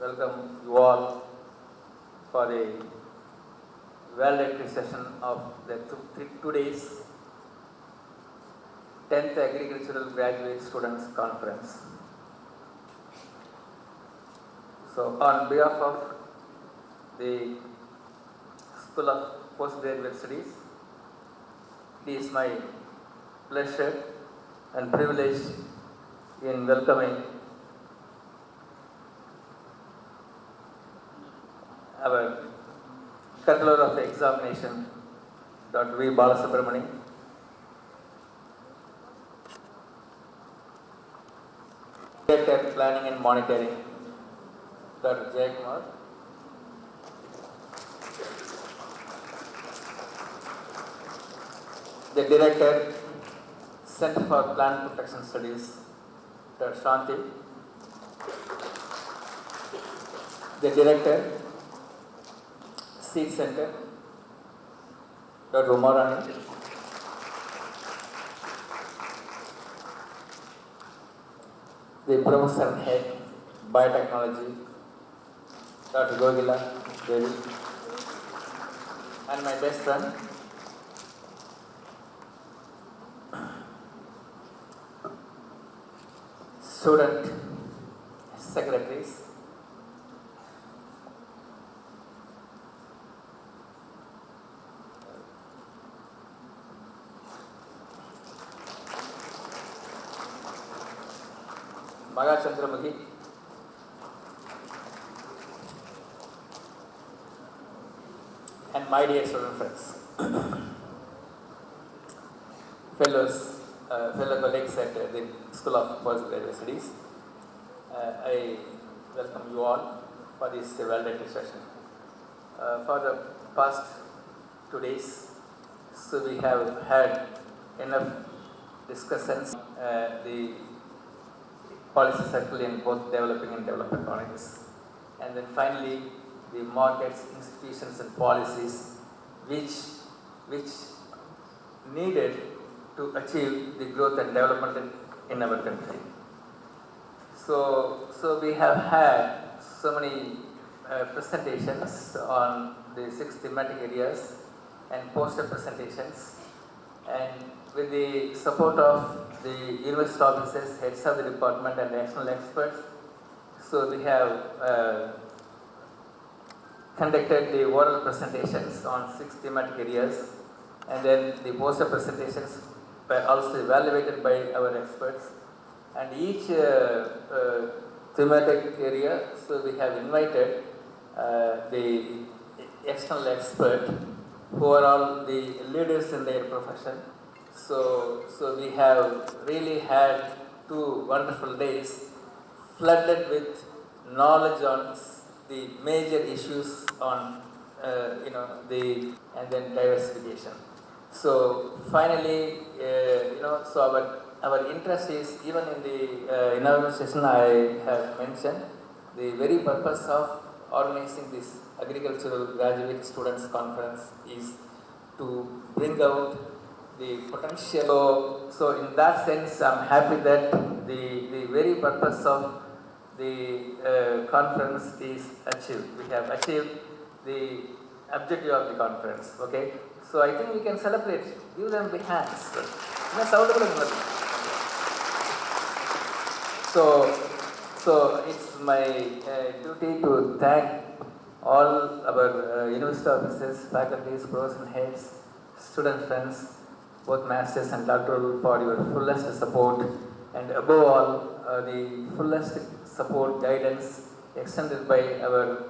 welcome you all for the valedictory session of the two days 10th Agricultural Graduate Students Conference. So on behalf of the School of Postgraduate Studies, it is my pleasure and privilege in welcoming our Controller of Examination, Dr. V. Balasubramani, Director Planning and Monitoring, Dr. Jayakumar, the Director, Center for Plant Protection Studies, Dr. Shanti, the Director, Seed Center, Dr. Umarani, the Professor Head, Biotechnology, Dr. Gogila Devi, and my best friend, student secretaries, Maga Chandramukhi, and my dear student friends, fellow colleagues at the School of Postgraduate Studies, I welcome you all for this valedictory session. For the past 2 days, so we have had enough discussions the policy circle in both developing and developed economies, and then finally the markets, institutions and policies which needed to achieve the growth and development in our country. So we have had so many presentations on the 6 thematic areas and poster presentations, and with the support of the university officers, heads of the department and external experts, so we have conducted the oral presentations on 6 thematic areas, and then the poster presentations were also evaluated by our experts, and each thematic area, so we have invited the external expert who are all the leaders in their profession. So we have really had 2 wonderful days flooded with knowledge on the major issues on and then diversification. So finally, so our interest is, even in the inaugural session I have mentioned, the very purpose of organizing this Agricultural Graduate Students Conference is to bring out the potential. So in that sense, I'm happy that the very purpose of the conference is achieved. We have achieved the objective of the conference. Okay, so I think we can celebrate. Give them the hands. So it's my duty to thank all our university officers, faculties, professor heads, student friends, both masters and doctoral, for your fullest support, and above all the fullest support, guidance extended by our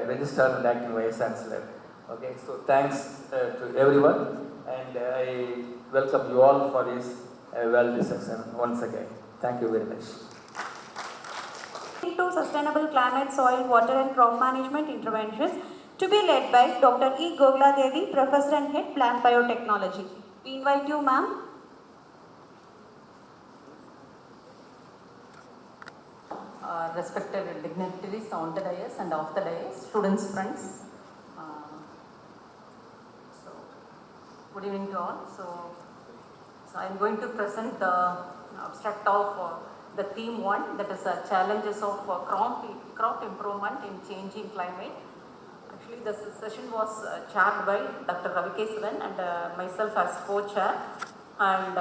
registrar and acting vice chancellor. Okay, so thanks to everyone, and I welcome you all for this valedictory session once again. Thank you very much. To sustainable climate, soil, water and crop management interventions, to be led by Dr. E. Gogla Devi, Professor and Head, Plant Biotechnology. We invite you, ma'am. Respected dignitaries on the dais and off the dais, students, friends. Good evening to all. So I am going to present the abstract of the theme 1, that is challenges of crop improvement in changing climate. Actually, the session was chaired by Dr. Ravikesavan and myself as co-chair, and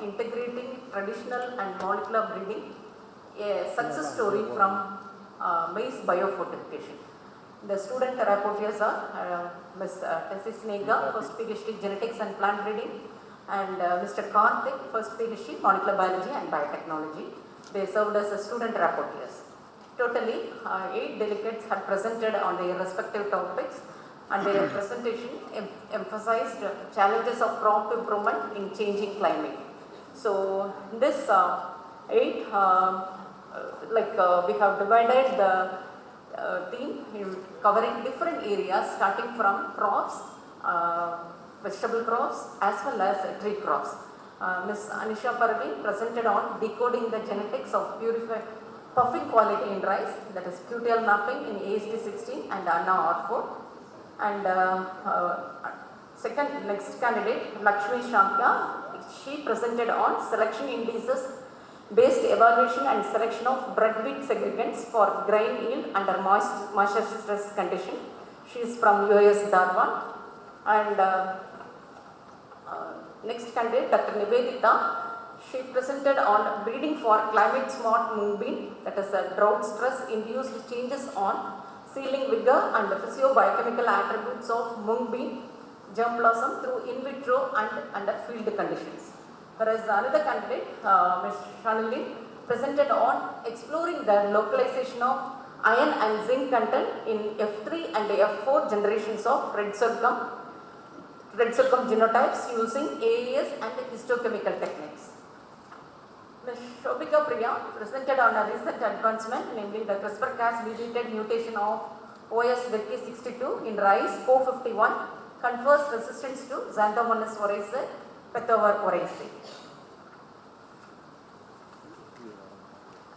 integrating traditional and molecular breeding, a success story from maize biofortification. The student rapporteurs are Ms. Tessie Snega, first PhD Genetics and Plant Breeding, and Mr. Karthik, first PhD Molecular Biology and Biotechnology. They served as student rapporteurs. Totally, 8 delegates had presented on their respective topics, and their presentation emphasized challenges of crop improvement in changing climate. So, this 8, we have divided the theme in covering different areas, starting from crops, vegetable crops as well as tree crops. Ms. Anisha Parvi presented on decoding the genetics of puffing quality in rice, that is QTL mapping in AGSC 16 and Anna R4. And next candidate, Lakshmi Shankya, she presented on selection indices based evaluation and selection of bread wheat segregants for grain yield under moisture stress condition. She is from US Dharwad. And next candidate, Dr. Nivedita, she presented on breeding for climate smart mung bean, that is drought stress induced changes on sealing vigor and physio-biochemical attributes of mung bean germ blossom through in vitro and under field conditions. Whereas another candidate, Ms. Shanali, presented on exploring the localization of iron and zinc content in F3 and F4 generations of red sorghum genotypes using AES and histochemical techniques. Ms. Shobika Priya presented on a recent advancement, namely the CRISPR-Cas mediated mutation of OS-WECK62 in rice 451 confers resistance to Xanthomonas oryzae, Petover oryzae.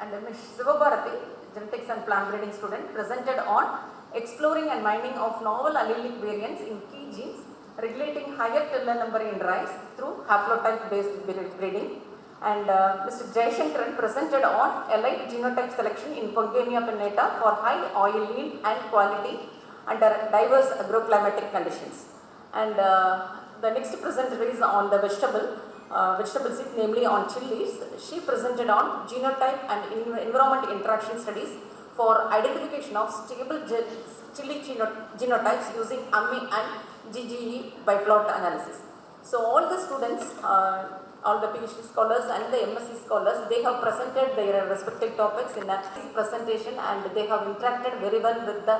And Ms. Sivabharati, genetics and plant breeding student, presented on exploring and mining of novel allelic variants in key genes regulating higher tiller number in rice through haplotype based breeding. And Mr. Jayashankaran presented on elite genotype selection in Pongamia pinnata for high oil yield and quality under diverse agroclimatic conditions. And the next presenter is on the vegetable seeds, namely on chilies. She presented on genotype and environment interaction studies for identification of stable chili genotypes using AMI and GGE by plot analysis. So all the students, all the PhD scholars and the MSc scholars, they have presented their respective topics in a presentation, and they have interacted very well with the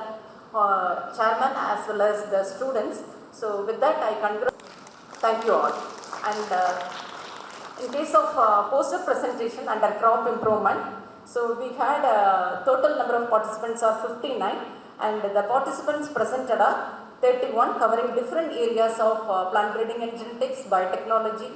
chairman as well as the students. So with that, I congratulate. Thank you all. And in case of poster presentation under crop improvement, so we had a total number of participants are 59, and the participants presented are 31, covering different areas of plant breeding and genetics, biotechnology,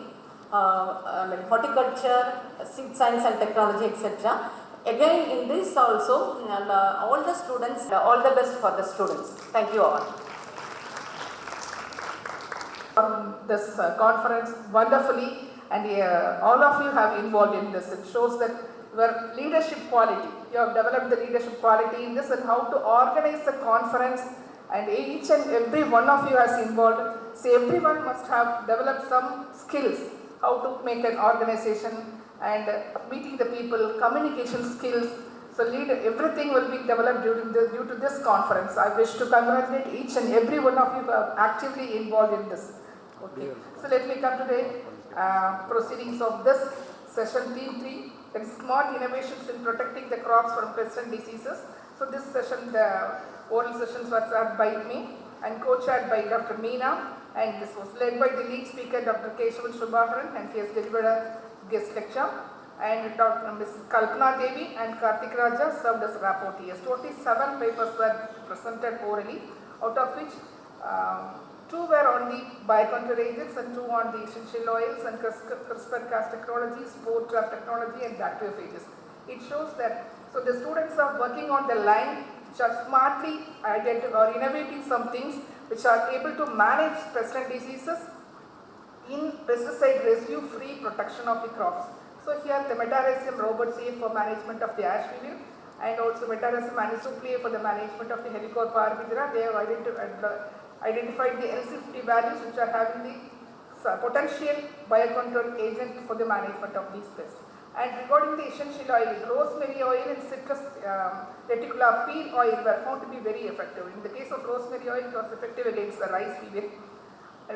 horticulture, seed science and technology, etc. Again, in this also, all the students, all the best for the students. Thank you all. This conference wonderfully, and all of you have involved in this. It shows that your leadership quality, you have developed the leadership quality in this, and how to organize the conference, and each and every one of you has involved. So everyone must have developed some skills, how to make an organization and meeting the people, communication skills. So everything will be developed due to this conference. I wish to congratulate each and every one of you who are actively involved in this. Okay. So let me come to the proceedings of this session, theme 3, that is smart innovations in protecting the crops from pests and diseases. So this session, the oral sessions were chaired by me and co-chaired by Dr. Meena, and this was led by the lead speaker, Dr. Keshavan Subhaharan, and he has delivered a guest lecture. And Dr. Ms. Kalpana Devi and Karthik Raja served as rapporteurs. Totally 7 papers were presented orally, out of which 2 were on the biocontrol agents and 2 on the essential oils and CRISPR-Cas technology, spore trap technology and bacteriophages. It shows that, so the students are working on the line which are smartly or innovating some things which are able to manage pest and diseases in pesticide residue free protection of the crops. So here the Metarhizium robertsii for management of the ash weevil and also Metarhizium anisopliae for the management of the Helicoverpa arbitera. They have identified the L50 values which are having the potential biocontrol agent for the management of these pests. And regarding the essential oil, rosemary oil and citrus reticula peel oil were found to be very effective. In the case of rosemary oil, it was effective against the rice weevil,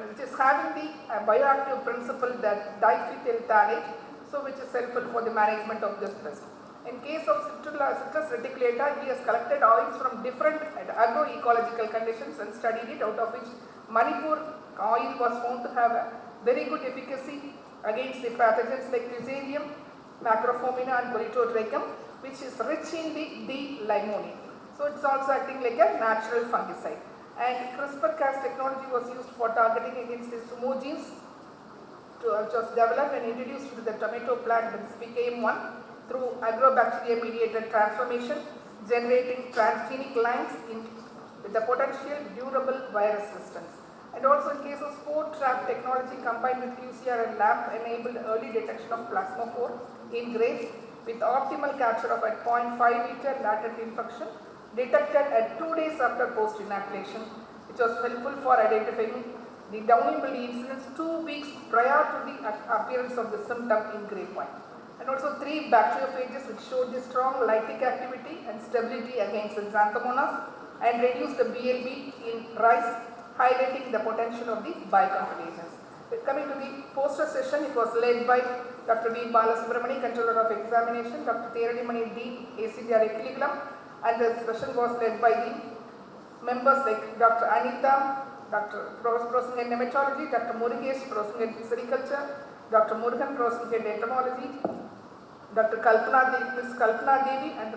which is having the bioactive principle that diphenyl phthalate, so which is helpful for the management of this pest. In case of citrus reticulata, he has collected oils from different agroecological conditions and studied it, out of which Manipur oil was found to have a very good efficacy against the pathogens like Fusarium, Macrophomina and Politotrichum, which is rich in the D-limonene. So it's also acting like a natural fungicide. And CRISPR-Cas technology was used for targeting against the sumo genes, which was developed and introduced to the tomato plant, which became one through agrobacteria-mediated transformation, generating transgenic lines with the potential durable virus resistance. And also in case of spore trap technology combined with QCR and LAMP enabled early detection of plasmophore in grapes with optimal capture of at 0.5 meter latent infection detected at 2 days after post inoculation, which was helpful for identifying the downy mildew incidence 2 weeks prior to the appearance of the symptom in grapevine. And also 3 bacteriophages which showed the strong lytic activity and stability against the Xanthomonas and reduced the BLB in rice, highlighting the potential of the biocontrol agents. Coming to the poster session, it was led by Dr. V. Balasubramani, Controller of Examination, Dr. Theradimani D. ACDR Equilibrium, and the session was led by the members like Dr. Anita, Dr. Professor in Nematology, Dr. Murugesh, Professor in Sericulture, Dr. Murugan, Professor in Entomology, Dr. Ms. Kalpana Devi and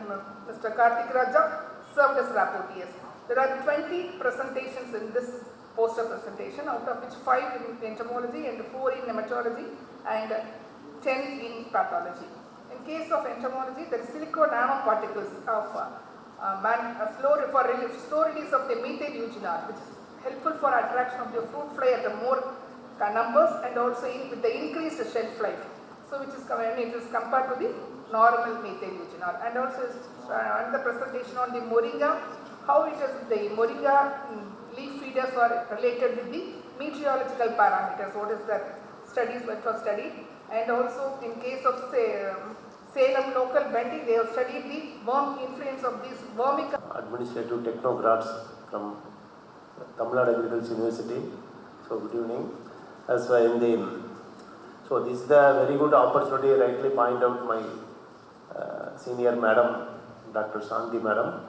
Mr. Karthik Raja served as rapporteurs. There are 20 presentations in this poster presentation, out of which 5 in entomology and 4 in nematology and 10 in pathology. In case of entomology, the silico nanoparticles of slow release of the methyl eugenol, which is helpful for attraction of the fruit fly at the more numbers and also with the increased shelf life. So which is compared to the normal methyl eugenol. And also another presentation on the moringa, how it is the moringa leaf feeders are related with the meteorological parameters, what is the studies which were studied. And also in case of Salem local Bendy, they have studied the worm influence of these wormic administrative technocrats from Tamil Nadu Agriculture University. So good evening. As well in the so this is the very good opportunity, rightly point out my senior madam, Dr. Shanti madam,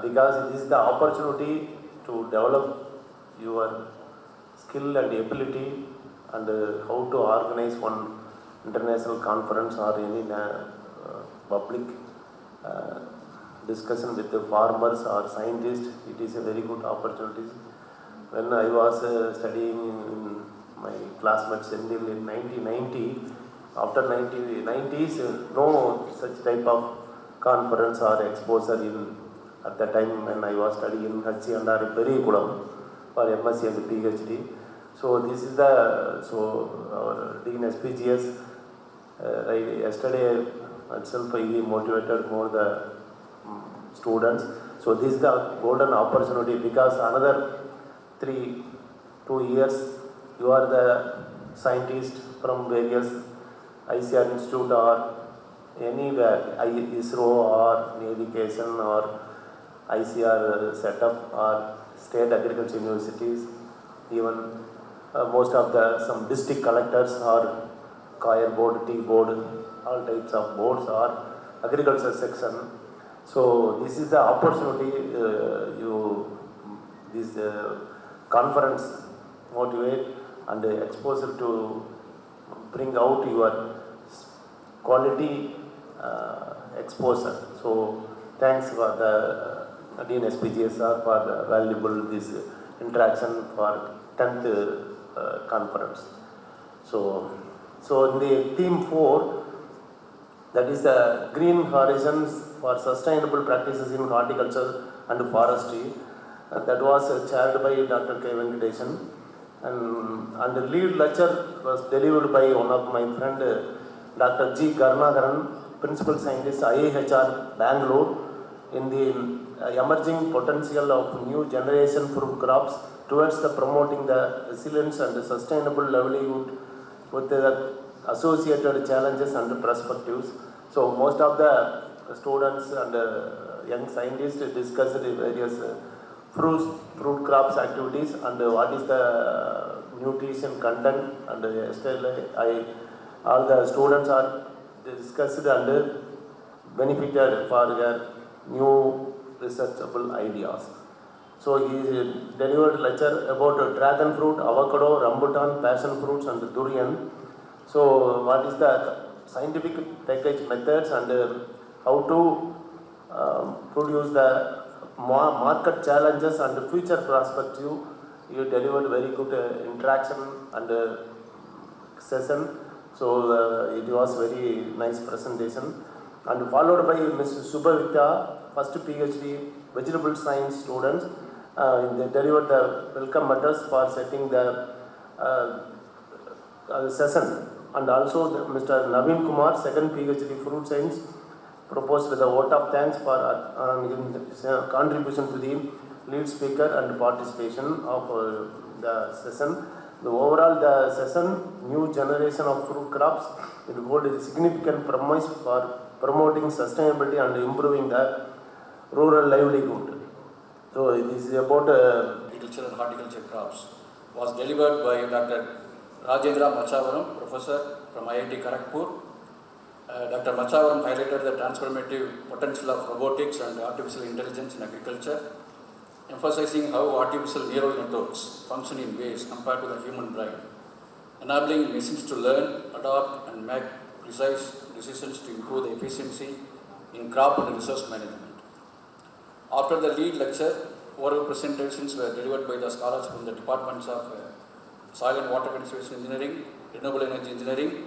because it is the opportunity to develop your skill and ability and how to organize one international conference or any public discussion with the farmers or scientists. It is a very good opportunity. When I was studying in my classmates in 1990, after 1990s, no such type of conference or exposure in at the time when I was studying in HC and Perikulam for MSc and PhD. So this is the our Dean SPGS. Yesterday itself I motivated more the students. So this is the golden opportunity, because another 2 years you are the scientist from various ICR institute or anywhere, ISRO or Navigation or ICR setup or state agriculture universities, even most of the some district collectors or coir board, tea board, all types of boards or agriculture section. So this is the opportunity this conference motivate and exposure to bring out your quality exposure. So thanks for the Dean SPGS for the valuable this interaction for 10th conference. So in the theme 4, that is the green horizons for sustainable practices in horticulture and forestry, that was chaired by Dr. K. Venkatesan, and the lead lecture was delivered by one of my friend Dr. G. Karnagaran, Principal Scientist, IIHR, Bangalore, in the emerging potential of new generation fruit crops towards the promoting the resilience and sustainable livelihood with the associated challenges and perspectives. So most of the students and young scientists discussed the various fruit crops activities and what is the nutrition content, and still all the students are discussed and benefited for their new researchable ideas. So he delivered lecture about dragon fruit, avocado, rambutan, passion fruits and durian. So what is the scientific package methods and how to produce the market challenges and future perspective. You delivered very good interaction and session. So it was very nice presentation. And followed by Ms. Subhavita, first PhD vegetable science students. They delivered the welcome address for setting the session. And also Mr. Naveen Kumar, second PhD fruit science, proposed with a vote of thanks for contribution to the lead speaker and participation of the session. The overall the session, new generation of fruit crops, it holds a significant promise for promoting sustainability and improving the rural livelihood. So this is about agriculture and horticulture crops was delivered by Dr. Rajendra Machavaram, professor from IIT Kharagpur. Dr. Machavaram highlighted the transformative potential of robotics and artificial intelligence in agriculture, emphasizing how artificial neural networks function in ways compared to the human brain, enabling machines to learn, adapt and make precise decisions to improve the efficiency in crop and resource management. After the lead lecture, oral presentations were delivered by the scholars from the departments of Soil and Water Conservation Engineering, Renewable Energy Engineering,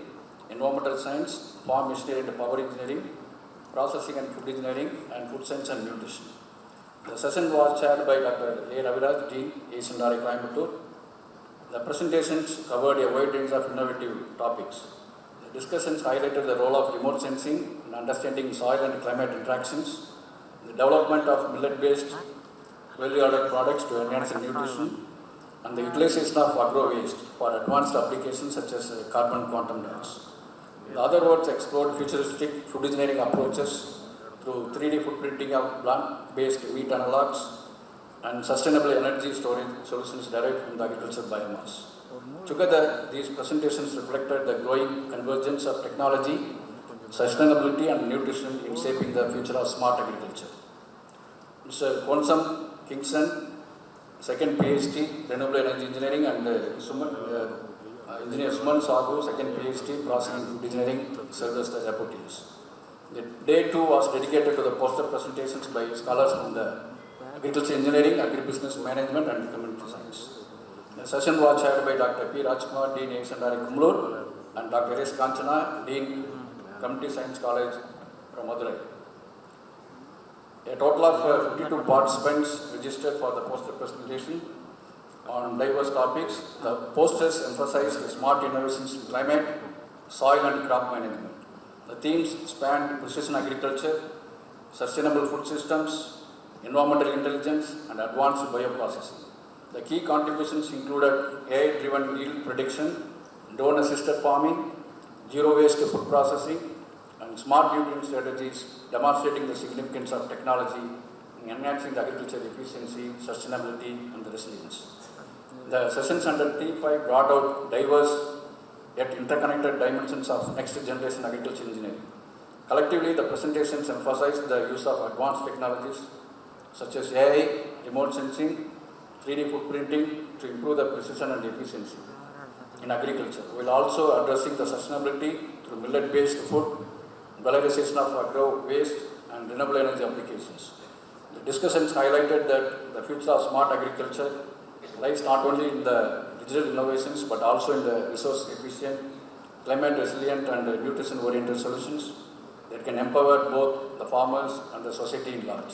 Environmental Science, Farm Machinery and Power Engineering, Processing and Food Engineering, and Food Science and Nutrition. The session was chaired by Dr. A. Raviraj, Dean, ASNRI Coimbatore. The presentations covered a wide range of innovative topics. The discussions highlighted the role of remote sensing in understanding soil and climate interactions, the development of millet-based value-added products to enhance nutrition, and the utilization of agro-waste for advanced applications such as carbon quantum dots. The other words explored futuristic food engineering approaches through 3D footprinting of plant-based wheat analogs and sustainable energy storage solutions derived from the agricultural biomass. Together, these presentations reflected the growing convergence of technology, sustainability and nutrition in shaping the future of smart agriculture. Mr. Konsam Kingston, second PhD, Renewable Energy Engineering, and Engineer Suman Sagu, second PhD, Processing and Food Engineering, served as the deputies. The day 2 was dedicated to the poster presentations by scholars from the Agriculture Engineering, Agribusiness Management and Community Science. The session was chaired by Dr. P. Rajkumar, Dean, ASNRI Kumlur, and Dr. S. Kanchana, Dean, Community Science College from Madurai. A total of 52 participants registered for the poster presentation on diverse topics. The posters emphasized smart innovations in climate, soil and crop management. The themes spanned precision agriculture, sustainable food systems, environmental intelligence and advanced bioprocessing. The key contributions included AI-driven yield prediction, drone-assisted farming, zero-waste food processing, and smart nutrient strategies, demonstrating the significance of technology in enhancing the agricultural efficiency, sustainability, and resilience. The sessions under T5 brought out diverse yet interconnected dimensions of next generation agriculture engineering. Collectively, the presentations emphasized the use of advanced technologies such as AI, remote sensing, 3D footprinting to improve the precision and efficiency in agriculture, while also addressing the sustainability through millet-based food, valorization of agro waste and renewable energy applications. The discussions highlighted that the future of smart agriculture lies not only in the digital innovations but also in the resource efficient, climate resilient and nutrition oriented solutions that can empower both the farmers and the society in large.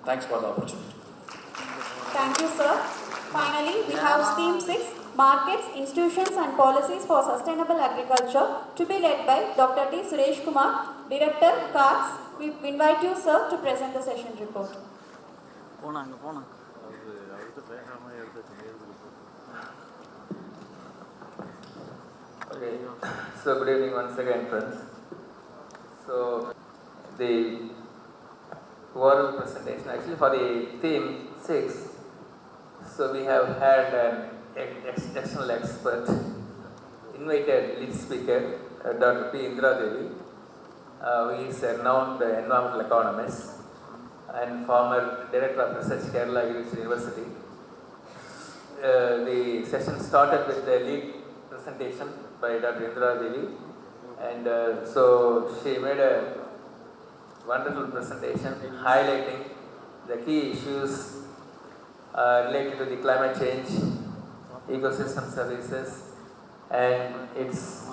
Thanks for the opportunity. Thank you, sir. Finally, we have theme 6, Markets, Institutions and Policies for Sustainable Agriculture, to be led by Dr. D. Suresh Kumar, Director, CARS. We invite you, sir, to present the session report. Okay, so good evening once again, friends. So the oral presentation, actually for the theme 6, so we have had an external expert, invited lead speaker, Dr. P. Indra Devi, who is a renowned environmental economist and former Director of Research, Kerala University. The session started with the lead presentation by Dr. Indra Devi, and so she made a wonderful presentation highlighting the key issues related to the climate change, ecosystem services, and its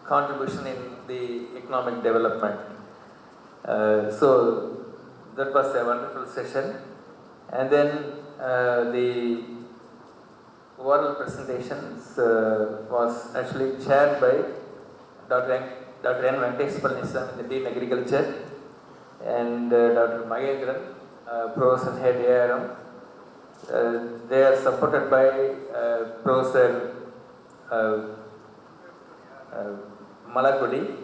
contribution in the economic development. So that was a wonderful session. And then the oral presentations was actually chaired by Dr. N. Venkatesh Palanisammy, the Dean Agriculture, and Dr. Mahendran, Professor Head ARM. They are supported by Professor Malakudi.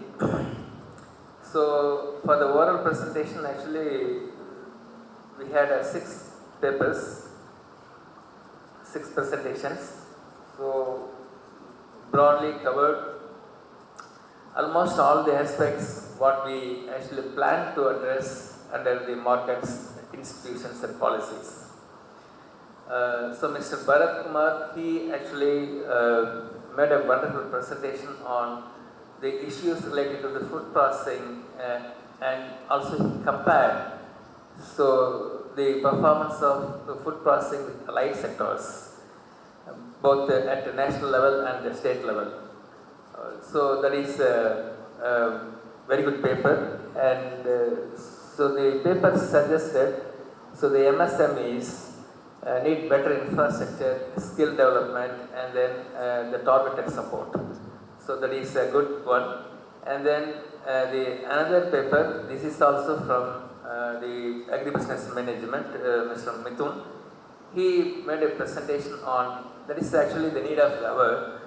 So for the oral presentation, actually we had 6 papers, 6 presentations. So broadly covered almost all the aspects what we actually plan to address under the markets, institutions and policies. So Mr. Bharat Kumar, he actually made a wonderful presentation on the issues related to the food processing and also he compared the performance of the food processing with allied sectors, both at the national level and the state level. So that is a very good paper, and so the paper suggested the MSMEs need better infrastructure, skill development, and then the targeted support. So that is a good one. And then another paper, this is also from the agribusiness management, Mr. Mithun. He made a presentation on, that is actually the need of the hour.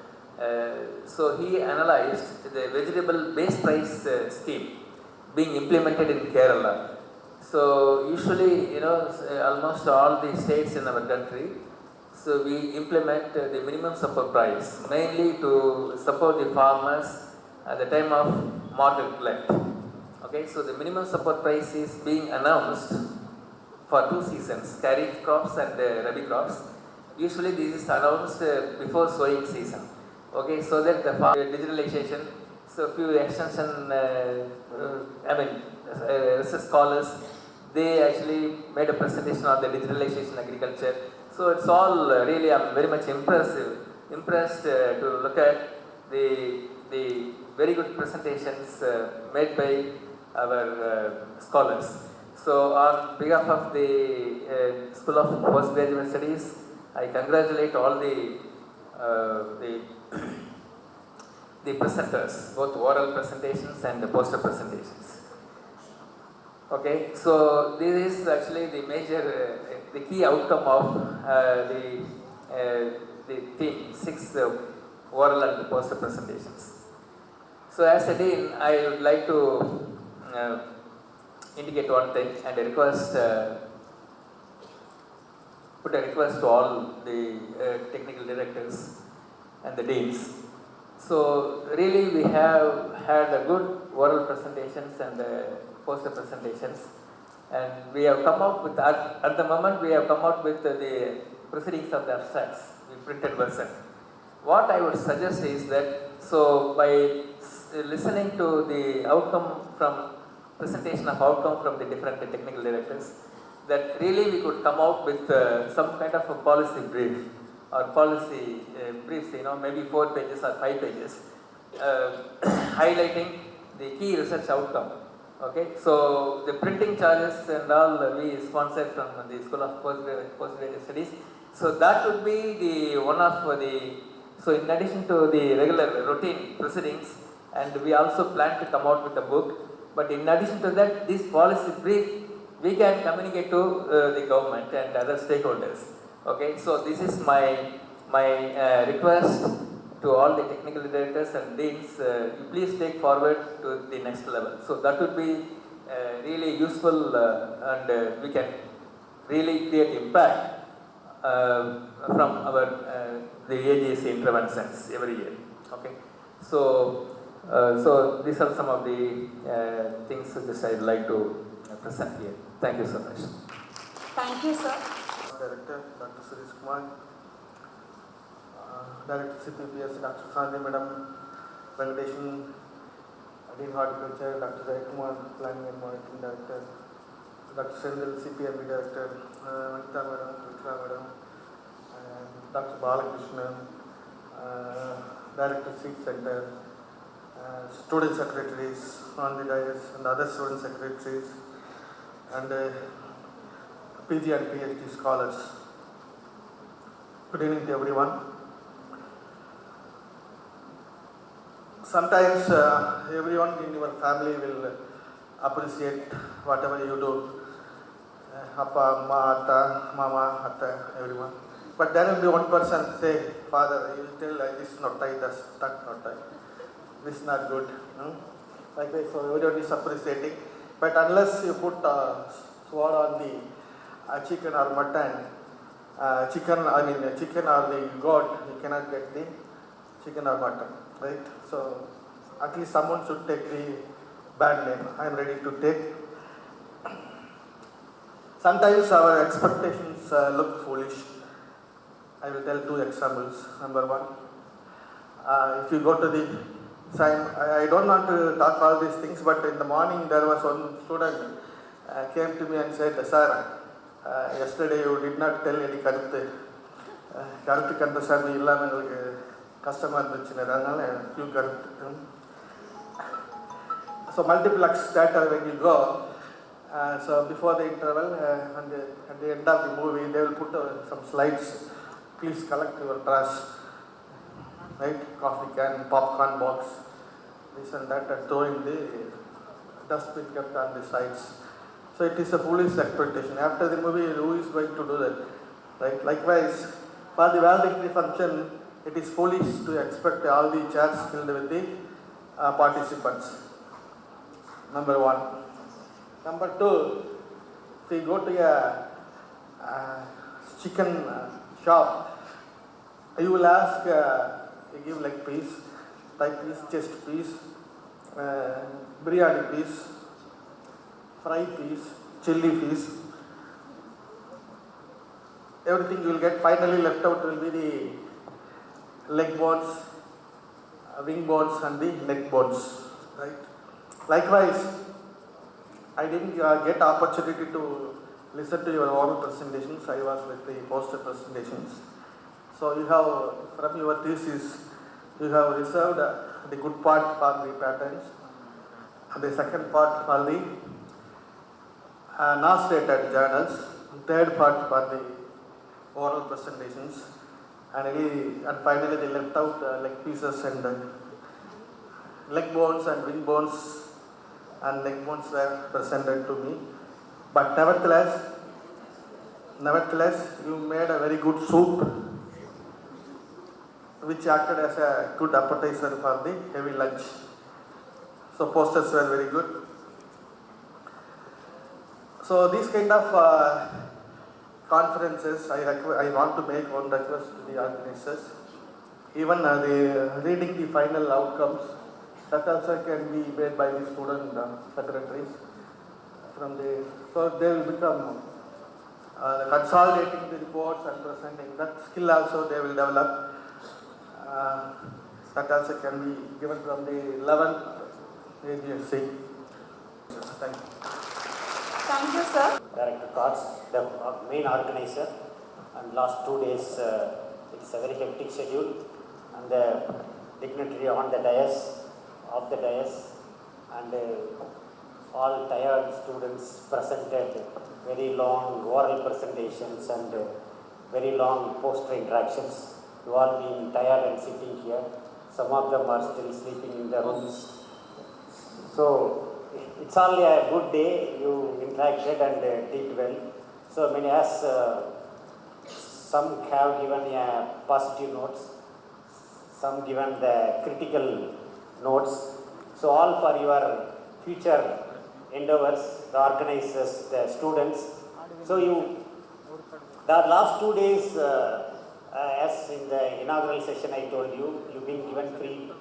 So he analyzed the vegetable base price scheme being implemented in Kerala. So usually, almost all the states in our country, so we implement the minimum support price, mainly to support the farmers at the time of market glut. Okay, so the minimum support price is being announced for 2 seasons, kharif crops and rabi crops. Usually this is announced before sowing season. Okay, so that the digitalization, so few extension, research scholars, they actually made a presentation on the digitalization agriculture. So it's all really, I'm very much impressed to look at the very good presentations made by our scholars. So on behalf of the School of Postgraduate Studies, I congratulate all the presenters, both oral presentations and the poster presentations. Okay, so this is actually the major, the key outcome of the theme 6 oral and poster presentations. So as a dean, I would like to indicate one thing and put a request to all the technical directors and the deans. So really we have had a good oral presentations and poster presentations, and we have come up with, at the moment we have come out with the proceedings of the abstracts, the printed version. What I would suggest is that, so by listening to the presentation of outcome from the different technical directors, that really we could come out with some kind of a policy brief or policy briefs, maybe 4 pages or 5 pages, highlighting the key research outcome. Okay, so the printing charges and all we sponsored from the School of Postgraduate Studies. So that would be the one of the, so in addition to the regular routine proceedings, and we also plan to come out with a book, but in addition to that, this policy brief, we can communicate to the government and other stakeholders. Okay, so this is my request to all the technical directors and deans, you please take forward to the next level. So that would be really useful and we can really create impact from our the AGSC interventions every year. Okay, so these are some of the things that I'd like to present here. Thank you so much. Thank you, sir. Director Dr. Suresh Kumar, Director CPPS Dr. Sandhi Madam, Validation Dean Horticulture Dr. Jay Kumar, Planning and Monitoring Director, Dr. Sendil CPMB Director, Vanita Madam, Vitra Madam, and Dr. Balakrishnan, Director Seat Center, student secretaries on the dais and other student secretaries, and PG and PhD scholars. Good evening to everyone. Sometimes everyone in your family will appreciate whatever you do. Appa, Ma, Atta, Mama, Atta, everyone. But there will be one person say, Father, you will tell this is not right, that not right. This is not good. Like that, so everyone is appreciating. But unless you put sword on the chicken or mutton, chicken or the goat, you cannot get the chicken or mutton, right? So at least someone should take the bad name. I am ready to take. Sometimes our expectations look foolish. I will tell 2 examples. Number 1, if you go to the time, I don't want to talk all these things, but in the morning there was one student came to me and said, Sir, yesterday you did not tell any karuthu kandasami illama engalukku customer irundhuchu adanaala few karuthu. So multiplex theatre when you go, so before the interval and at the end of the movie they will put some slides. Please collect your trash, right? Coffee can, popcorn box, this and that, and throw in the dustbin kept on the sides. So it is a foolish expectation. After the movie, who is going to do that? Right? Likewise, for the valedictory function, it is foolish to expect all the chairs filled with the participants. Number 1. Number 2, if you go to a chicken shop, you will ask, you give leg piece, thigh piece, chest piece, biryani piece, fry piece, chili piece. Everything you will get. Finally left out will be the leg bones, wing bones and the neck bones. Right? Likewise, I didn't get opportunity to listen to your oral presentations. I was with the poster presentations. So you have, from your thesis, you have reserved the good part for the patterns, and the second part for the non-stated journals, third part for the oral presentations, and finally they left out leg pieces and leg bones and wing bones and neck bones were presented to me. But nevertheless, you made a very good soup, which acted as a good appetizer for the heavy lunch. So posters were very good. So these kind of conferences, I want to make one request to the organizers. Even reading the final outcomes, that also can be made by the student secretaries. So they will become consolidating the reports and presenting. That skill also they will develop. That also can be given from the 11th AGSC. Thank you. Thank you, sir. Director Cots, the main organizer, and last 2 days it's a very hectic schedule, and the dignitary on the dais, off the dais, and all tired students presented very long oral presentations and very long poster interactions. You all been tired and sitting here. Some of them are still sleeping in their rooms. So it's only a good day. You interacted and did well. So many as some have given positive notes, some given the critical notes. So all for your future endeavors, the organizers, the students. So the last 2 days, as in the inaugural session I told you, you've been given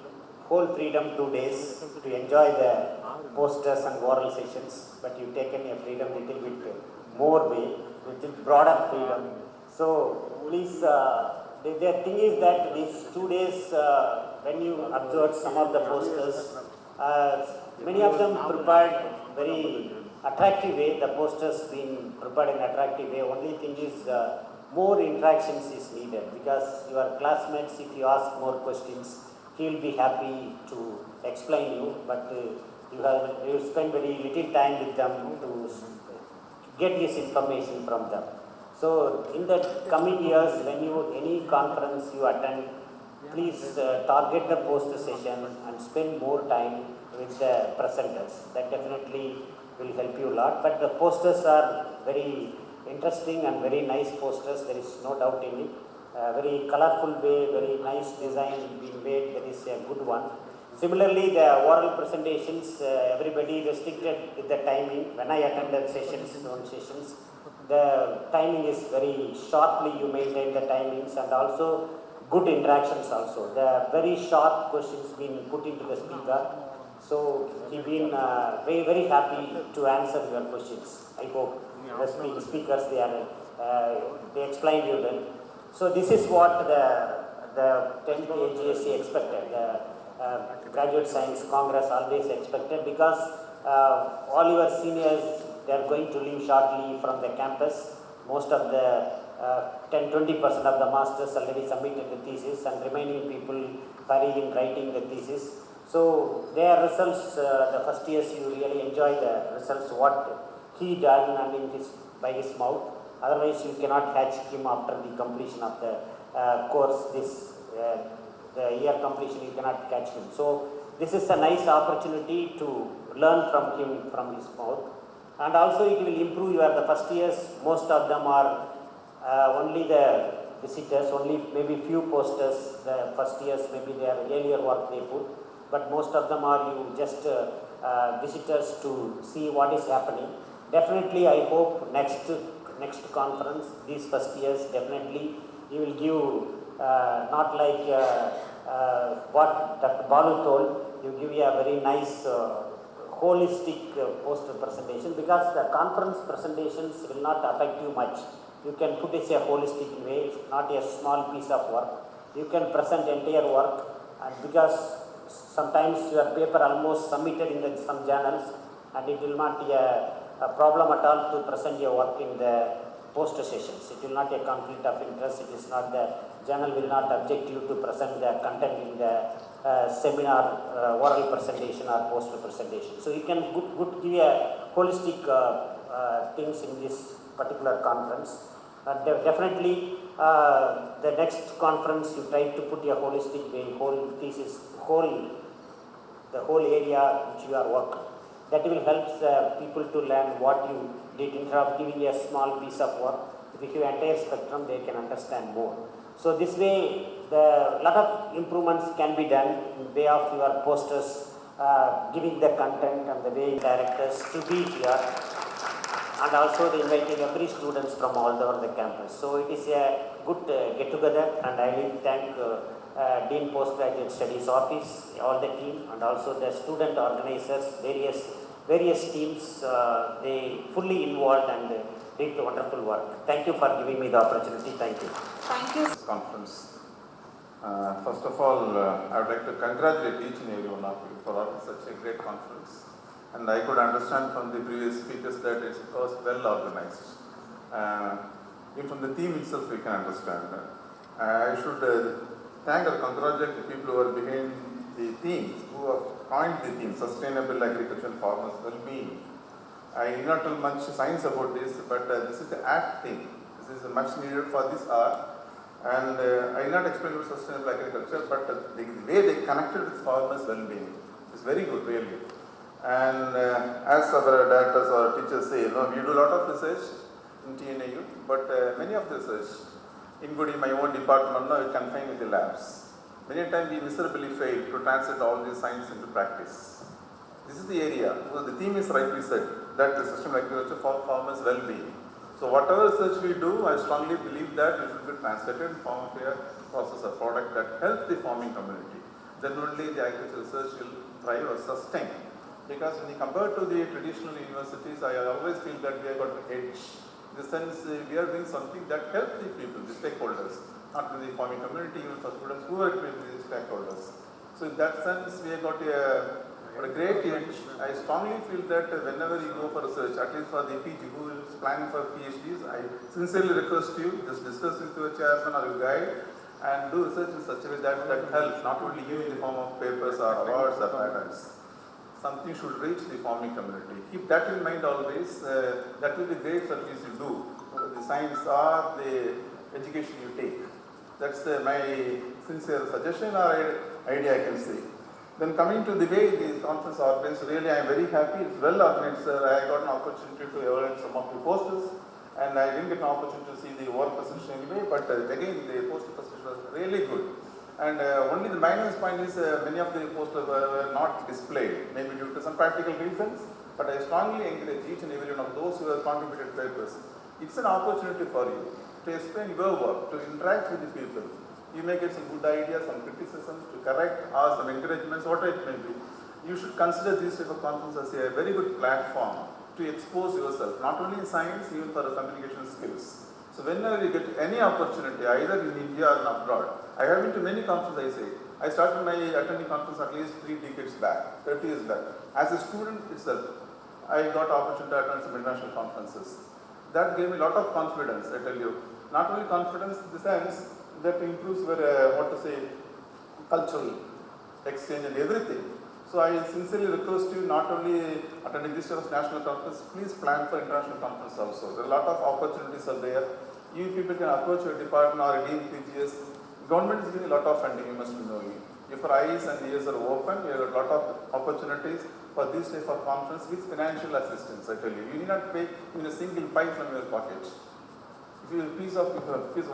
whole freedom 2 days to enjoy the posters and oral sessions, but you've taken a freedom little bit more way, little broader freedom. So please, the thing is that these 2 days, when you observe some of the posters, many of them prepared very attractive way. The posters been prepared in attractive way. Only thing is more interactions is needed, because your classmates, if you ask more questions, he will be happy to explain you, but you spend very little time with them to get this information from them. So in the coming years, when any conference you attend, please target the poster session and spend more time with the presenters. That definitely will help you a lot. But the posters are very interesting and very nice posters. There is no doubt in it. Very colorful way, very nice design being made. That is a good one. Similarly, the oral presentations, everybody restricted with the timing. When I attended sessions, the timing is very sharply you maintain the timings, and also good interactions also. The very sharp questions being put into the speaker. So he been very, very happy to answer your questions. I hope the speakers, they explained you well. So this is what the 10th AGSC expected. The Graduate Science Congress always expected, because all your seniors, they are going to leave shortly from the campus. Most of the 10-20% of the masters already submitted the thesis, and remaining people hurry in writing the thesis. So their results, the first years, you really enjoy the results, what he done and by his mouth. Otherwise, you cannot catch him after the completion of the course. The year completion, you cannot catch him. So this is a nice opportunity to learn from him, from his mouth. And also it will improve the first years. Most of them are only the visitors, only maybe few posters. The first years, maybe their earlier work they put. But most of them are just visitors to see what is happening. Definitely, I hope next conference, these first years, definitely you will give not like what Dr. Balu told. You give a very nice holistic poster presentation, because the conference presentations will not affect you much. You can put it a holistic way, not a small piece of work. You can present entire work, and because sometimes your paper almost submitted in some journals, and it will not be a problem at all to present your work in the poster sessions. It will not be a conflict of interest. It is not the journal will not object you to present the content in the seminar, oral presentation or poster presentation. So you can give a holistic things in this particular conference. Definitely, the next conference you try to put a holistic way, whole thesis, the whole area which you are working. That will help people to learn what you did. Instead of giving a small piece of work, if you give entire spectrum, they can understand more. So this way, the lot of improvements can be done in way of your posters, giving the content and the way directors to be here, and also the inviting every students from all over the campus. So it is a good get together, and I will thank Dean Postgraduate Studies Office, all the team, and also the student organizers, various teams. They fully involved and did wonderful work. Thank you for giving me the opportunity. Thank you. Thank you. Conference. First of all, I would like to congratulate each and every one of you for such a great conference. And I could understand from the previous speakers that it was well organized. Even from the theme itself, we can understand. I should thank or congratulate the people who are behind the themes, who have coined the theme, Sustainable Agriculture and Farmers' Well-being. I did not tell much science about this, but this is the ACT theme. This is much needed for this hour. And I will not explain about sustainable agriculture, but the way they connected with farmers' well-being is very good, really. And as our directors or teachers say, we do a lot of research in TNAU, but many of the research, including my own department, now is confined with the labs. Many times we miserably fail to translate all these science into practice. This is the area, because the theme is rightly said, that the sustainable agriculture for farmers' well-being. So whatever research we do, I strongly believe that it should be translated in form of a process or product that helps the farming community. Then only the agricultural research will thrive or sustain. Because when you compare to the traditional universities, I always feel that we have got an edge. In the sense, we are doing something that helps the people, the stakeholders, not only the farming community, even for students who are the stakeholders. So in that sense, we have got a great edge. I strongly feel that whenever you go for research, at least for the PG who is planning for PhDs, I sincerely request you, just discuss with your chairman or your guide and do research in such a way that helps not only you in the form of papers or awards or patents. Something should reach the farming community. Keep that in mind always. That will be great service you do, the science or the education you take. That's my sincere suggestion or idea I can say. Then coming to the way the conference organized, really I am very happy. It's well organized, sir. I got an opportunity to evaluate some of the posters, and I didn't get an opportunity to see the work presentation anyway, but again the poster presentation was really good. And only the minus point is many of the posters were not displayed, maybe due to some practical reasons, but I strongly encourage each and every one of those who have contributed papers. It's an opportunity for you to explain your work, to interact with the people. You may get some good ideas, some criticisms to correct, or some encouragements, whatever it may be. You should consider this type of conference as a very good platform to expose yourself, not only in science, even for communication skills. So whenever you get any opportunity, either in India or abroad, I have been to many conferences, I say. I started my attending conference at least 3 decades back, 30 years back. As a student itself, I got opportunity to attend some international conferences. That gave me a lot of confidence, I tell you. Not only confidence in the sense that improves your, cultural exchange and everything. So I sincerely request you not only attending this year's national conference, please plan for international conference also. There are a lot of opportunities are there. You people can approach your department or dean PGS. Government is giving a lot of funding, you must know. If your eyes and ears are open, you have a lot of opportunities for this type of conference with financial assistance, I tell you. You need not pay even a single pie from your pocket. If your piece of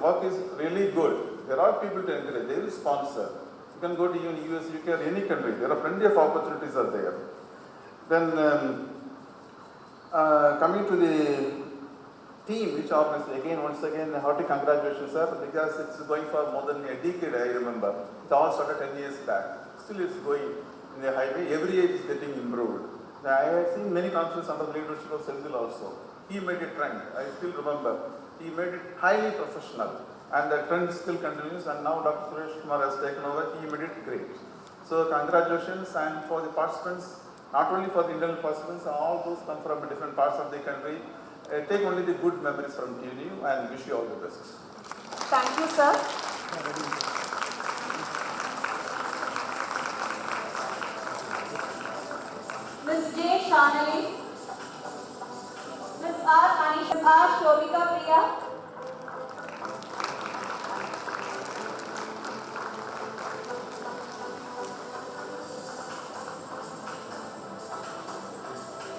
work is really good, there are people to encourage, they will sponsor. You can go to even US, UK or any country, there are plenty of opportunities are there. Then coming to the team which organized, once again, hearty congratulations, sir, because it's going for more than a decade, I remember. It all started 10 years back. Still it's going in the highway, every year is getting improved. Now, I have seen many conferences under the leadership of Selvil also. He made a trend, I still remember. He made it highly professional, and the trend still continues, and now Dr. Suresh Kumar has taken over, he made it great. So congratulations, and for the participants, not only for the internal participants, all those come from different parts of the country. Take only the good memories from TNU and wish you all the best. Thank you, sir. Ms. J. Shanali, Ms. R. Anisha, Ms. R. Shobika Priya,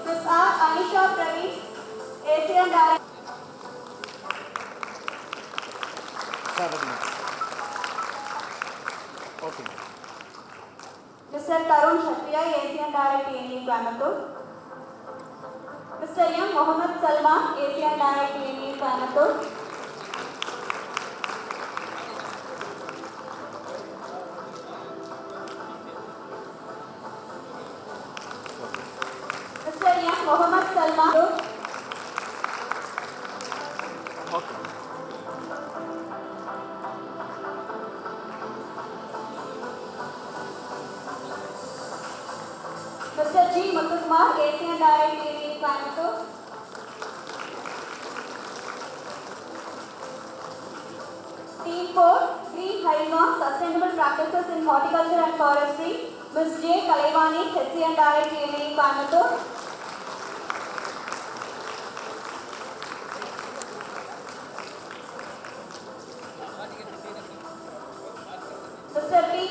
Ms. R. Anisha Pradeep, ACN Director. Mr. Tarun Kshatriya, ACN Direct TNE Coimbatore. Mr. M. Mohammed Salman, ACN Direct TNE Coimbatore. Mr. M. Mohammed Salman. Mr. G. Muthukumar, ACN Direct TNE Coimbatore. Team 4, Green Horizon Sustainable Practices in Horticulture and Forestry, Ms. J. Kalaivani, HCN Direct TNE Coimbatore.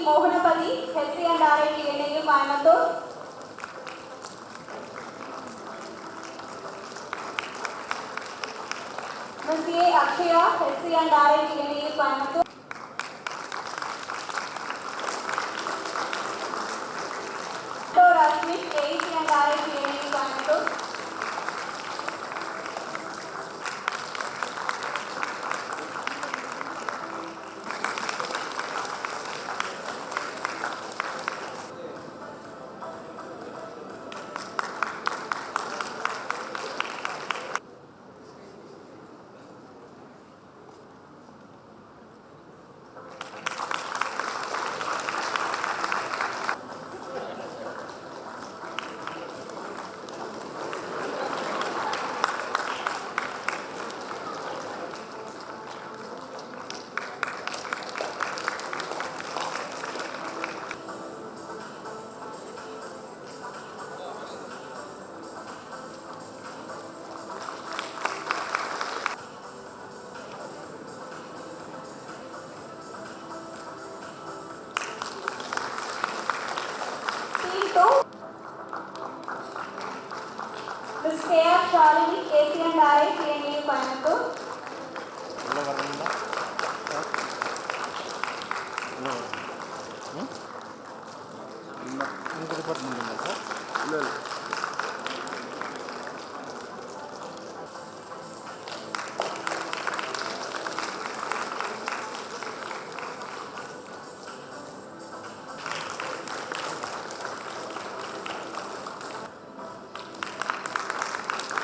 Mohanapati, HC and RI TNAU Coimbatore. Ms. A. Akshaya, HC and RI TNAU Coimbatore. Rashmi, AEC and RI TNAU Coimbatore. Ms. K.R. Shalini, AC and RI TNAU Coimbatore.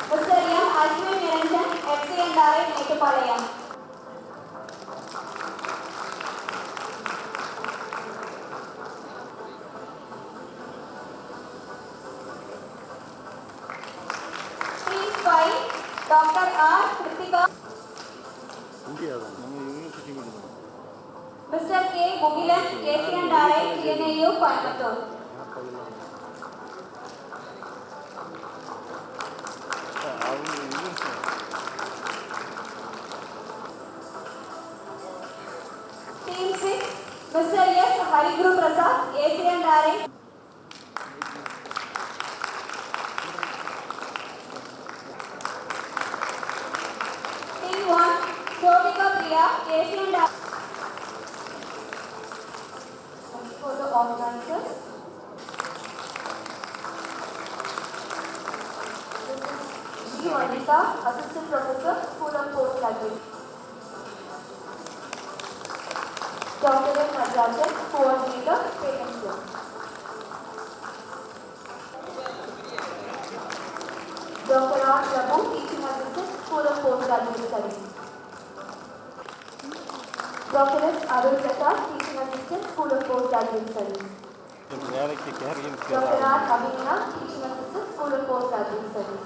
Mr. M. Ashwin Niranjan, FC and RI Metupalayam. Team 5, Dr. R. Kritika. Mr. K. Mugilan, AC and RI TNAU Coimbatore. Team 6, Mr. S. Hariguru Prasad, AC and RI. Team 1, Jyotika Priya, AC and RI. For the organizers, this is G. Vanita, Assistant Professor, School of Postgraduate. Dr. M. Natarajan, Coordinator, Patent Cell. Dr. R. Prabhu, Teaching Assistant, School of Postgraduate Studies. Dr. S. Arul Prasad, Teaching Assistant, School of Postgraduate Studies. Dr. R. Abhinaya, Teaching Assistant, School of Postgraduate Studies.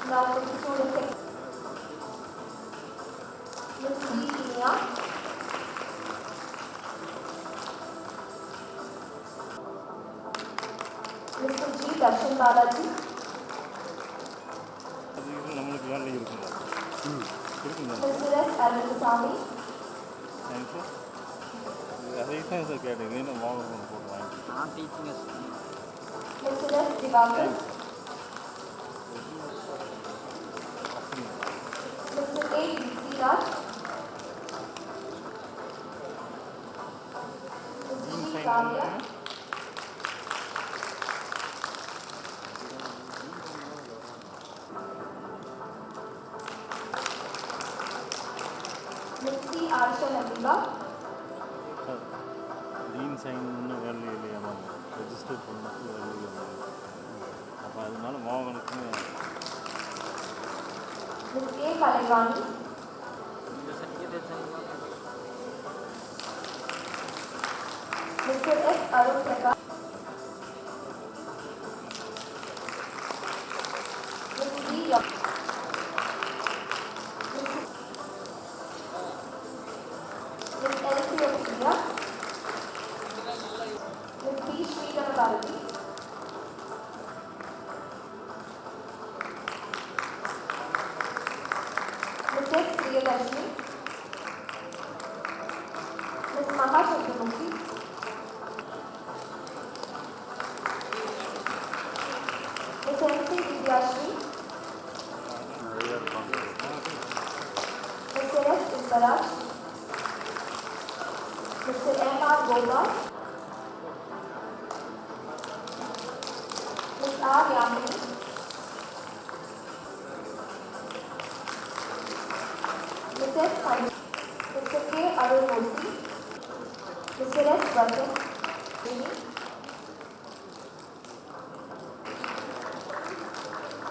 Now for the student section. Ms. D. Inia. Mr. G. Darshan Balaji. Mr. S. Arvind Mr. S. Divakar. Mr. A. D.C. Raj. Mr. G. Kavya. Ms. C. Arsha Naziba. Ms. A. Kalagani. Mr. S. Arun Prakash. Ms. D. Ms. L.C. Ophelia. Ms. B. Sridhar Bharati. Mrs. Mahachandramukhi, Ms. MC Vidyashri, Mr. S. Indaraj, Mr. M.R. Gopal, Ms. R. Yamini, Mr. S. Mani, Mr. K. Arulmurthy, Mr. S. Vasan,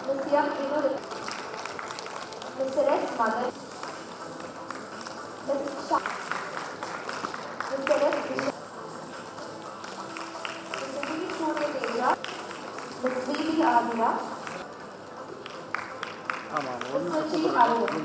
Ms. M. Vinod, Mr. S. Madan, Ms. Shah, Mr. S. Vishal, Mr. V. Surya Devra, Ms. V. D. Avira, Mr. G. Arvind.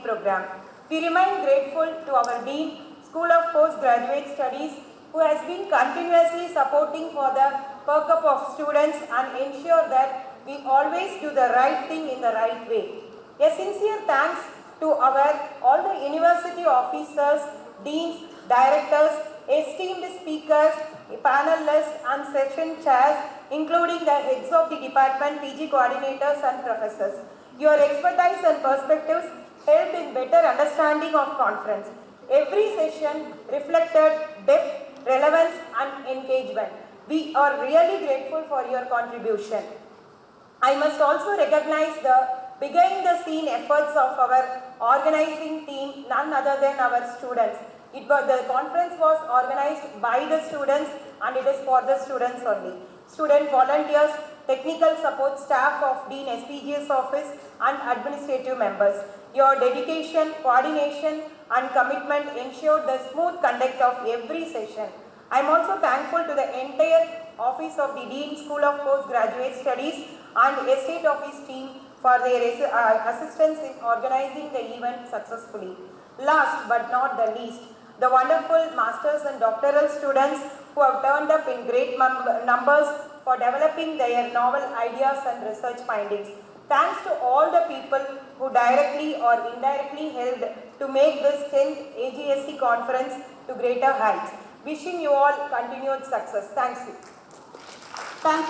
Program. We remain grateful to our Dean, School of Postgraduate Studies, who has been continuously supporting for the workup of students and ensure that we always do the right thing in the right way. A sincere thanks to all the university officers, deans, directors, esteemed speakers, panelists and session chairs, including the heads of the department, PG coordinators and professors. Your expertise and perspectives helped in better understanding of conference. Every session reflected depth, relevance and engagement. We are really grateful for your contribution. I must also recognize the behind the scene efforts of our organizing team, none other than our students. The conference was organized by the students and it is for the students only. Student volunteers, technical support staff of Dean SPGS office and administrative members. Your dedication, coordination and commitment ensured the smooth conduct of every session. I am also thankful to the entire office of the Dean School of Postgraduate Studies and Estate Office team for their assistance in organizing the event successfully. Last but not the least, the wonderful masters and doctoral students who have turned up in great numbers for developing their novel ideas and research findings. Thanks to all the people who directly or indirectly helped to make this 10th AGSC conference to greater heights. Wishing you all continued success. Thank you. Thank you.